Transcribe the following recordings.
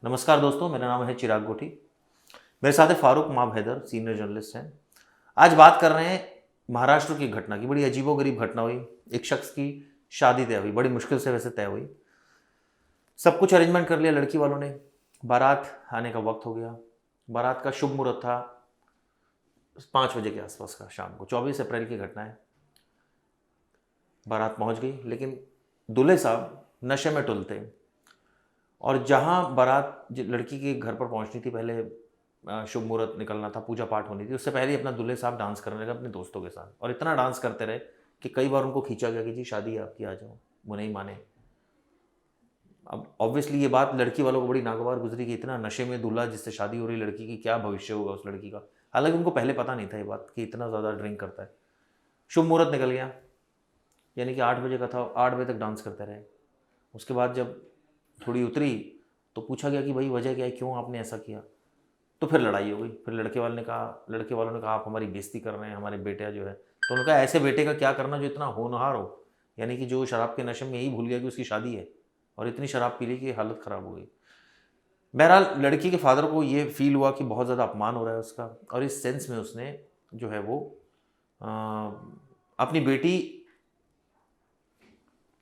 नमस्कार दोस्तों, मेरा नाम है चिराग गोठी। मेरे साथ है फारूक माब हैदर, सीनियर जर्नलिस्ट हैं। आज बात कर रहे हैं महाराष्ट्र की घटना की। बड़ी अजीबोगरीब घटना हुई। एक शख्स की शादी तय हुई, बड़ी मुश्किल से वैसे तय हुई। सब कुछ अरेंजमेंट कर लिया लड़की वालों ने। बारात आने का वक्त हो गया। बारात का शुभ मुहूर्त था 5 बजे के आसपास का, शाम को। 24 अप्रैल की घटना है। बारात पहुंच गई, लेकिन दूल्हे साहब नशे में टुलते। और जहाँ बारात लड़की के घर पर पहुंचनी थी, पहले शुभ मुहूर्त निकलना था, पूजा पाठ होनी थी, उससे पहले ही अपना दूल्हे साहब डांस करने लगे अपने दोस्तों के साथ। और इतना डांस करते रहे कि कई बार उनको खींचा गया कि जी शादी है आपकी, आ जाओ। वो नहीं माने। अब ऑब्वियसली ये बात लड़की वालों को बड़ी नागवार गुजरी कि इतना नशे में दूल्हा जिससे शादी हो रही लड़की की, क्या भविष्य होगा उस लड़की का। हालांकि उनको पहले पता नहीं था ये बात कि इतना ज़्यादा ड्रिंक करता है। शुभ मुहूर्त निकल गया, यानी कि 8 बजे का था। 8 बजे तक डांस करते रहे। उसके बाद जब थोड़ी उतरी तो पूछा गया कि भाई वजह क्या है, क्यों आपने ऐसा किया। तो फिर लड़ाई हो गई। फिर लड़के वालों ने कहा आप हमारी बेइज्जती कर रहे हैं, हमारे बेटा जो है। तो उन्होंने कहा ऐसे बेटे का क्या करना जो इतना होनहार हो, यानी कि जो शराब के नशे में यही भूल गया कि उसकी शादी है, और इतनी शराब पी ली कि हालत ख़राब हो गई। बहरहाल लड़की के फादर को ये फील हुआ कि बहुत ज़्यादा अपमान हो रहा है उसका, और इस सेंस में उसने जो है वो अ, अपनी बेटी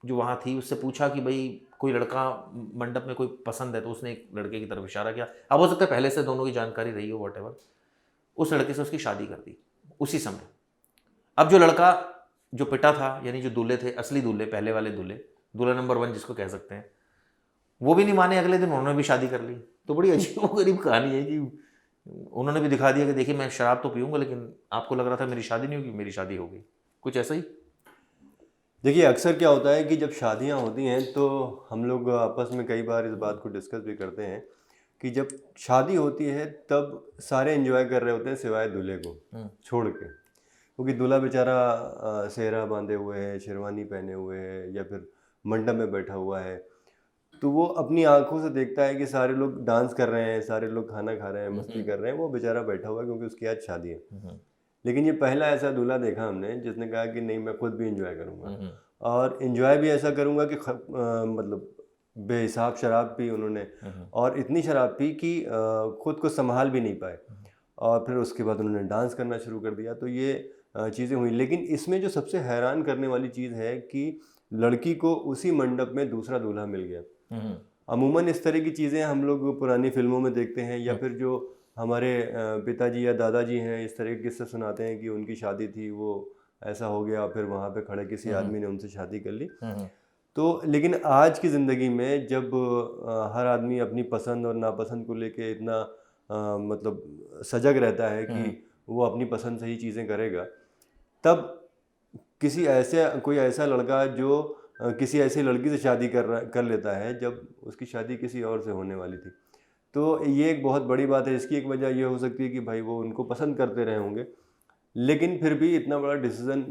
जो वहाँ थी उससे पूछा कि भाई कोई लड़का मंडप में कोई पसंद है। तो उसने एक लड़के की तरफ इशारा किया। अब हो सकता है पहले से दोनों की जानकारी रही हो, वॉट। उस लड़के से उसकी शादी कर दी उसी समय। अब जो लड़का जो पिटा था, यानी जो दूल्हे थे, असली दूल्हे, पहले वाले दूल्हे, दूल्हा नंबर 1 जिसको कह सकते हैं, वो भी नहीं माने। अगले दिन उन्होंने भी शादी कर ली। तो बड़ी अजीब गरीब कहानी है कि उन्होंने भी दिखा दिया कि देखिए मैं शराब तो पीऊंगा, लेकिन आपको लग रहा था मेरी शादी नहीं होगी, मेरी शादी हो गई। कुछ ऐसा ही। देखिए, अक्सर क्या होता है कि जब शादियां होती हैं तो हम लोग आपस में कई बार इस बात को डिस्कस भी करते हैं कि जब शादी होती है तब सारे एंजॉय कर रहे होते हैं सिवाय दूल्हे को छोड़ के, क्योंकि दूल्हा बेचारा सेहरा बांधे हुए है, शेरवानी पहने हुए है या फिर मंडप में बैठा हुआ है। तो वो अपनी आंखों से देखता है कि सारे लोग डांस कर रहे हैं, सारे लोग खाना खा रहे हैं, मस्ती कर रहे हैं, वो बेचारा बैठा हुआ है क्योंकि उसकी आज शादी है। लेकिन ये पहला ऐसा दूल्हा देखा हमने जिसने कहा कि नहीं, मैं खुद भी इंजॉय करूंगा, और इंजॉय भी ऐसा करूंगा कि मतलब बेहिसाब शराब पी उन्होंने, और इतनी शराब पी कि खुद को संभाल भी नहीं पाए, और फिर उसके बाद उन्होंने डांस करना शुरू कर दिया। तो ये चीज़ें हुई। लेकिन इसमें जो सबसे हैरान करने वाली चीज़ है कि लड़की को उसी मंडप में दूसरा दूल्हा मिल गया। अमूमन इस तरह की चीज़ें हम लोग पुरानी फिल्मों में देखते हैं, या फिर जो हमारे पिताजी या दादाजी हैं इस तरह के किस्से सुनाते हैं कि उनकी शादी थी, वो ऐसा हो गया, फिर वहाँ पे खड़े किसी आदमी ने उनसे शादी कर ली। तो लेकिन आज की ज़िंदगी में जब हर आदमी अपनी पसंद और नापसंद को लेके इतना मतलब सजग रहता है कि वो अपनी पसंद से ही चीज़ें करेगा, तब कोई ऐसा लड़का जो किसी ऐसी लड़की से शादी कर लेता है जब उसकी शादी किसी और से होने वाली थी। तो ये एक बहुत बड़ी बात है। इसकी एक वजह ये हो सकती है कि भाई वो उनको पसंद करते रहे होंगे, लेकिन फिर भी इतना बड़ा डिसीज़न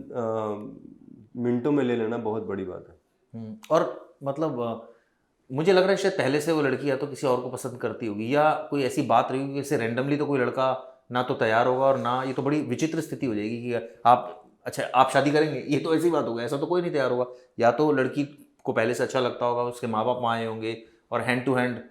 मिनटों में ले लेना बहुत बड़ी बात है। और मतलब मुझे लग रहा है शायद पहले से वो लड़की या तो किसी और को पसंद करती होगी, या कोई ऐसी बात रही होगी। जैसे रैंडमली तो कोई लड़का ना तो तैयार होगा और ना, ये तो बड़ी विचित्र स्थिति हो जाएगी कि आप, अच्छा आप शादी करेंगे, ये तो ऐसी बात होगा। ऐसा तो कोई नहीं तैयार होगा। या तो लड़की को पहले से अच्छा लगता होगा, उसके माँ बाप वहाँ आए होंगे, और हैंड टू हैंड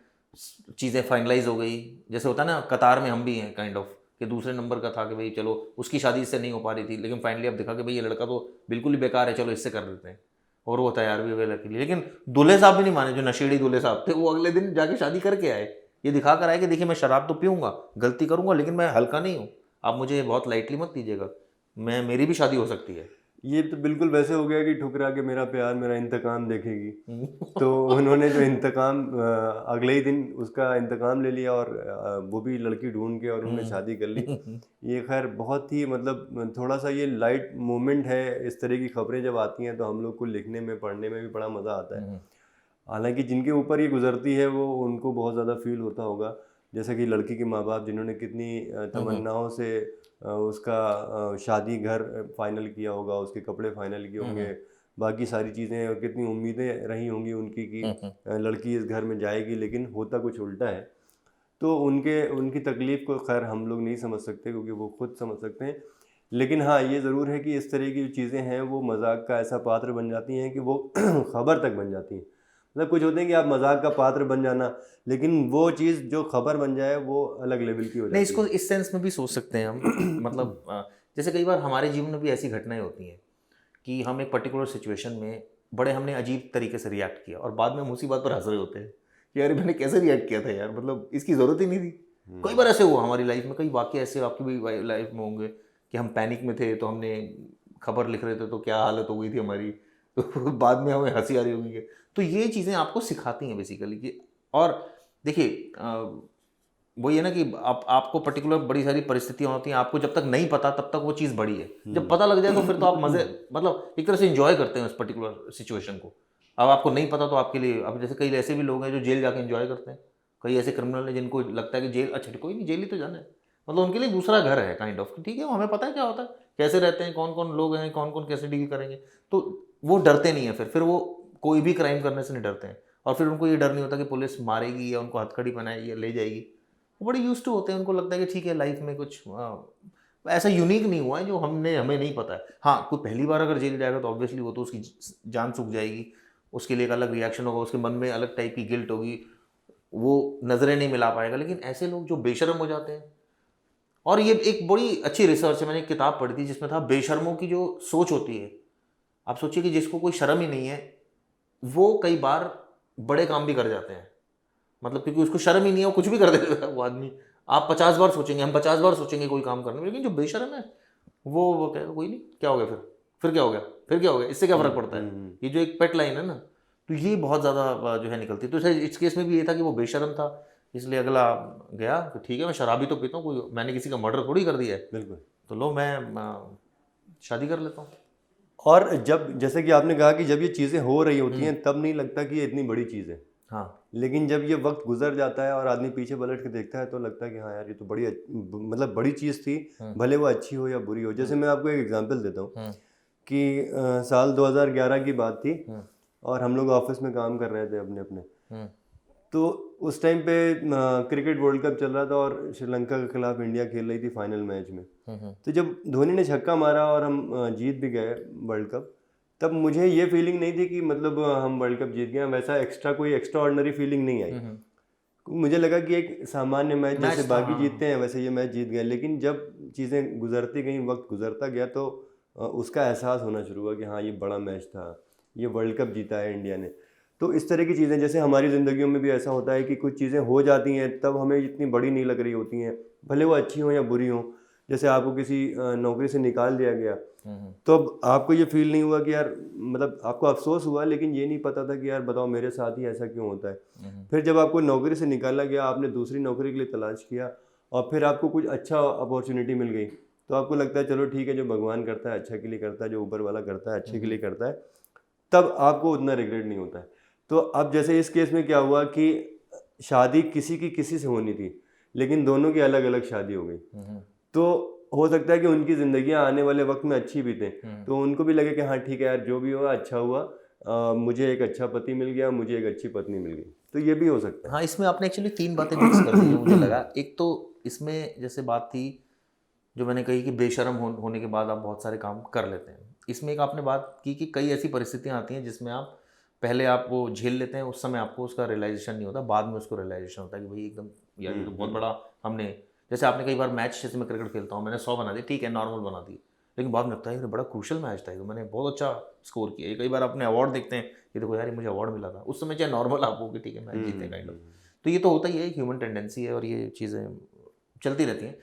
चीज़ें फाइनलाइज हो गई। जैसे होता है ना, कतार में हम भी हैं काइंड ऑफ, कि दूसरे नंबर का था कि भाई चलो उसकी शादी इससे नहीं हो पा रही थी, लेकिन फाइनली अब दिखा कि भाई ये लड़का तो बिल्कुल ही बेकार है, चलो इससे कर देते हैं। और वो तैयार भी हुए लड़के लिए। लेकिन दूल्हे साहब भी नहीं माने, जो नशेड़ी दूल्हे साहब थे, वो अगले दिन जाके शादी करके आए। ये दिखा कर आए कि देखिए मैं शराब तो पीऊंगा, गलती करूंगा, लेकिन मैं हल्का नहीं हूँ। आप मुझे बहुत लाइटली मत लीजिएगा, मेरी भी शादी हो सकती है। ये तो बिल्कुल वैसे हो गया कि ठुकरा के मेरा प्यार मेरा इंतकाम देखेगी। तो उन्होंने जो इंतकाम अगले ही दिन उसका इंतकाम ले लिया, और वो भी लड़की ढूंढ के, और उन्होंने शादी कर ली। ये खैर बहुत ही मतलब थोड़ा सा ये लाइट मोमेंट है। इस तरह की खबरें जब आती हैं तो हम लोग को लिखने में पढ़ने में भी बड़ा मज़ा आता है। हालांकि जिनके ऊपर ये गुजरती है वो उनको बहुत ज़्यादा फील होता होगा, जैसे कि लड़की के माँ बाप जिन्होंने कितनी तमन्नाओं से उसका शादी घर फाइनल किया होगा, उसके कपड़े फाइनल किए होंगे, बाकी सारी चीज़ें, और कितनी उम्मीदें रही होंगी उनकी कि लड़की इस घर में जाएगी, लेकिन होता कुछ उल्टा है। तो उनके उनकी तकलीफ़ को खैर हम लोग नहीं समझ सकते, क्योंकि वो खुद समझ सकते हैं। लेकिन हाँ, ये ज़रूर है कि इस तरह की जो चीज़ें हैं वो मजाक का ऐसा पात्र बन जाती हैं कि वो खबर तक बन जाती हैं। मतलब कुछ होते हैं कि आप मजाक का पात्र बन जाना, लेकिन वो चीज़ जो खबर बन जाए वो अलग लेवल की हो नहीं, जाती इसको है। इस सेंस में भी सोच सकते हैं हम मतलब जैसे कई बार हमारे जीवन में भी ऐसी घटनाएं होती हैं कि हम एक पर्टिकुलर सिचुएशन में बड़े हमने अजीब तरीके से रिएक्ट किया और बाद में हम उसी बात पर हंस रहे होते हैं कि यार मैंने कैसे रिएक्ट किया था यार, मतलब इसकी ज़रूरत ही नहीं थी। कई बार ऐसे हुआ हमारी लाइफ में, कई वाक़ये ऐसे आपकी भी लाइफ में होंगे कि हम पैनिक में थे तो हमने खबर लिख रहे थे तो क्या हालत हो गई थी हमारी तो बाद में हमें हंसी आ रही होगी। तो ये चीज़ें आपको सिखाती हैं बेसिकली कि, और देखिए वही है ना कि आपको पर्टिकुलर बड़ी सारी परिस्थितियाँ होती हैं, आपको जब तक नहीं पता तब तक वो चीज़ बड़ी है, जब पता लग जाए तो फिर तो आप मज़े मतलब एक तरह से एंजॉय करते हैं उस पर्टिकुलर सिचुएशन को। अब आपको नहीं पता तो आपके लिए, अब जैसे कई ऐसे भी लोग हैं जो जेल जाके एंजॉय करते हैं, कई ऐसे क्रिमिनल हैं जिनको लगता है कि जेल अच्छा कोई नहीं, जेल ही तो जाना है, मतलब उनके लिए दूसरा घर है काइंड ऑफ, ठीक है हमें पता है क्या होता है, कैसे रहते हैं, कौन कौन लोग हैं, कौन कौन कैसे डील करेंगे, तो वो डरते नहीं है, फिर वो कोई भी क्राइम करने से नहीं डरते हैं। और फिर उनको ये डर नहीं होता कि पुलिस मारेगी या उनको हथकड़ी बनाएगी या ले जाएगी, वो बड़े यूज टू होते हैं, उनको लगता है कि ठीक है लाइफ में कुछ ऐसा यूनिक नहीं हुआ है जो हमें नहीं पता है। हाँ, कोई पहली बार अगर जेल जाएगा तो ऑब्वियसली वो तो उसकी जान सूख जाएगी, उसके लिए एक अलग रिएक्शन होगा, उसके मन में अलग टाइप की गिल्ट होगी, वो नज़रें नहीं मिला पाएगा। लेकिन ऐसे लोग जो बेशर्म हो जाते हैं, और ये एक बड़ी अच्छी रिसर्च है, मैंने एक किताब पढ़ी थी जिसमें था बेशर्मों की जो सोच होती है। आप सोचिए कि जिसको कोई शर्म ही नहीं है वो कई बार बड़े काम भी कर जाते हैं, मतलब क्योंकि उसको शर्म ही नहीं है, वो कुछ भी कर देता है वो आदमी। आप 50 बार सोचेंगे, हम 50 बार सोचेंगे कोई काम करने में, लेकिन जो बेशर्म है वो कहेगा कोई नहीं, क्या हो गया, फिर क्या हो गया, फिर क्या हो गया, इससे क्या फर्क पड़ता है। ये जो एक पेट लाइन है ना, तो ये बहुत ज़्यादा जो है निकलती है। तो इस केस में भी ये था कि वो बेशर्म था, इसलिए अगला गया कि ठीक है मैं शराबी तो पीता हूँ, कोई मैंने किसी का मर्डर थोड़ी कर दिया है, बिल्कुल। तो लो मैं शादी कर लेता हूँ। और जब जैसे कि आपने कहा कि जब ये चीज़ें हो रही होती हैं तब नहीं लगता कि ये इतनी बड़ी चीज़ है, हाँ। लेकिन जब ये वक्त गुजर जाता है और आदमी पीछे पलट के देखता है तो लगता है कि हाँ यार ये तो बड़ी मतलब बड़ी चीज़ थी, भले वो अच्छी हो या बुरी हो। जैसे मैं आपको एक एग्जांपल देता हूँ कि साल 2011 की बात थी और हम लोग ऑफिस में काम कर रहे थे अपने अपने, तो उस टाइम पे क्रिकेट वर्ल्ड कप चल रहा था और श्रीलंका के खिलाफ इंडिया खेल रही थी फाइनल मैच में। तो जब धोनी ने छक्का मारा और हम जीत भी गए वर्ल्ड कप, तब मुझे ये फीलिंग नहीं थी कि मतलब हम वर्ल्ड कप जीत गए, वैसा एक्स्ट्रा कोई एक्स्ट्रा ऑर्डिनरी फीलिंग नहीं आई। मुझे लगा कि एक सामान्य मैच जैसे बाकी जीतते हैं वैसे ये मैच जीत गए। लेकिन जब चीज़ें गुजरती गई, वक्त गुजरता गया, तो उसका एहसास होना शुरू हुआ कि हाँ ये बड़ा मैच था, ये वर्ल्ड कप जीता है इंडिया ने। तो इस तरह की चीज़ें जैसे हमारी ज़िंदगियों में भी ऐसा होता है कि कुछ चीज़ें हो जाती हैं तब हमें इतनी बड़ी नहीं लग रही होती हैं, भले वो अच्छी हो या बुरी हो। जैसे आपको किसी नौकरी से निकाल दिया गया, तो अब आपको ये फील नहीं हुआ कि यार, मतलब आपको अफसोस हुआ, लेकिन ये नहीं पता था कि यार बताओ मेरे साथ ही ऐसा क्यों होता है। फिर जब आपको नौकरी से निकाला गया, आपने दूसरी नौकरी के लिए तलाश किया और फिर आपको कुछ अच्छा अपॉर्चुनिटी मिल गई, तो आपको लगता है चलो ठीक है, जो भगवान करता है अच्छा के लिए करता है, जो ऊपर वाला करता है अच्छे के लिए करता है, तब आपको उतना रिग्रेट नहीं होता है। तो अब जैसे इस केस में क्या हुआ कि शादी किसी की किसी से होनी थी, लेकिन दोनों की अलग अलग शादी हो गई। तो हो सकता है कि उनकी ज़िंदगियां आने वाले वक्त में अच्छी भी थी, तो उनको भी लगे कि हाँ ठीक है यार, जो भी हुआ अच्छा हुआ, मुझे एक अच्छा पति मिल गया, मुझे एक अच्छी पत्नी मिल गई। तो ये भी हो सकता है। हाँ, इसमें आपने एक्चुअली 3 बातें मिक्स कर दी जो मुझे लगा। एक तो इसमें जैसे बात थी जो मैंने कही कि बेशर्म होने के बाद आप बहुत सारे काम कर लेते हैं। इसमें एक आपने बात की कि कई ऐसी परिस्थितियाँ आती हैं जिसमें आप पहले आप वो झेल लेते हैं, उस समय आपको उसका रियलाइजेशन नहीं होता, बाद में उसको रियलाइजेशन होता है कि भाई एकदम यार ये तो बहुत बड़ा हमने, जैसे आपने कई बार मैच, जैसे मैं क्रिकेट खेलता हूँ, मैंने 100 बना दिए, ठीक है नॉर्मल बना दिए, लेकिन बाद में लगता है ये बड़ा क्रूशल मैच था, ये तो मैंने बहुत अच्छा स्कोर किया। ये कई बार अपने अवार्ड देखते हैं, ये देखो यार ये मुझे अवार्ड मिला था, उस समय चाहे नॉर्मल आप हो कि ठीक है मैच जीते काइंड ऑफ। तो ये तो होता ही है, ह्यूमन टेंडेंसी है और ये चीज़ें चलती रहती हैं।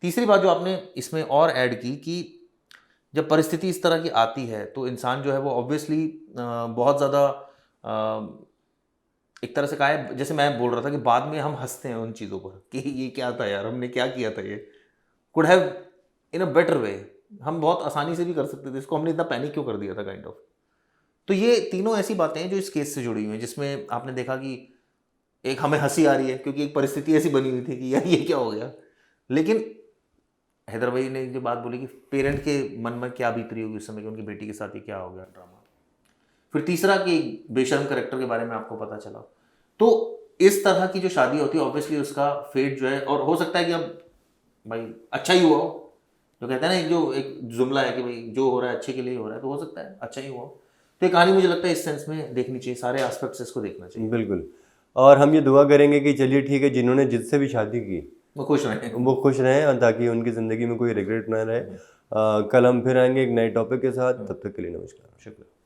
तीसरी बात जो आपने इसमें और ऐड की कि जब परिस्थिति इस तरह की आती है तो इंसान जो है वो ऑब्वियसली बहुत ज़्यादा एक तरह से कहा है, जैसे मैं बोल रहा था कि बाद में हम हंसते हैं उन चीज़ों पर कि ये क्या था यार, हमने क्या किया था, ये could have in a better way, हम बहुत आसानी से भी कर सकते थे इसको, हमने इतना पैनिक क्यों कर दिया था काइंड ऑफ। तो ये तीनों ऐसी बातें हैं जो इस केस से जुड़ी हुई हैं, जिसमें आपने देखा कि एक हमें हंसी आ रही है क्योंकि एक परिस्थिति ऐसी बनी हुई थी कि यार ये क्या हो गया, लेकिन हैदर भाई ने जो बात बोली कि पेरेंट के मन में क्या बीत रही होगी उस समय कि उनकी बेटी के साथ ये क्या हो गया ड्रामा। फिर तीसरा कि बेशर्म करेक्टर के बारे में आपको पता चला। तो इस तरह की जो शादी होती है ऑब्वियसली उसका फेट जो है, और हो सकता है कि अब भाई अच्छा ही हुआ हो, जो कहते हैं ना एक जुमला है कि भाई जो हो रहा है अच्छे के लिए हो रहा है, तो हो सकता है अच्छा ही हुआ हो। तो ये कहानी मुझे लगता है इस सेंस में देखनी चाहिए, सारे एस्पेक्ट्स इसको देखना चाहिए। बिल्कुल। और हम ये दुआ करेंगे कि चलिए ठीक है, जिन्होंने जिससे भी शादी की वो खुश रहें। वो खुश रहें, और ताकि उनकी ज़िंदगी में कोई रिग्रेट ना रहे। कल हम फिर आएंगे एक नए टॉपिक के साथ, तब तक के लिए नमस्कार। शुक्रिया।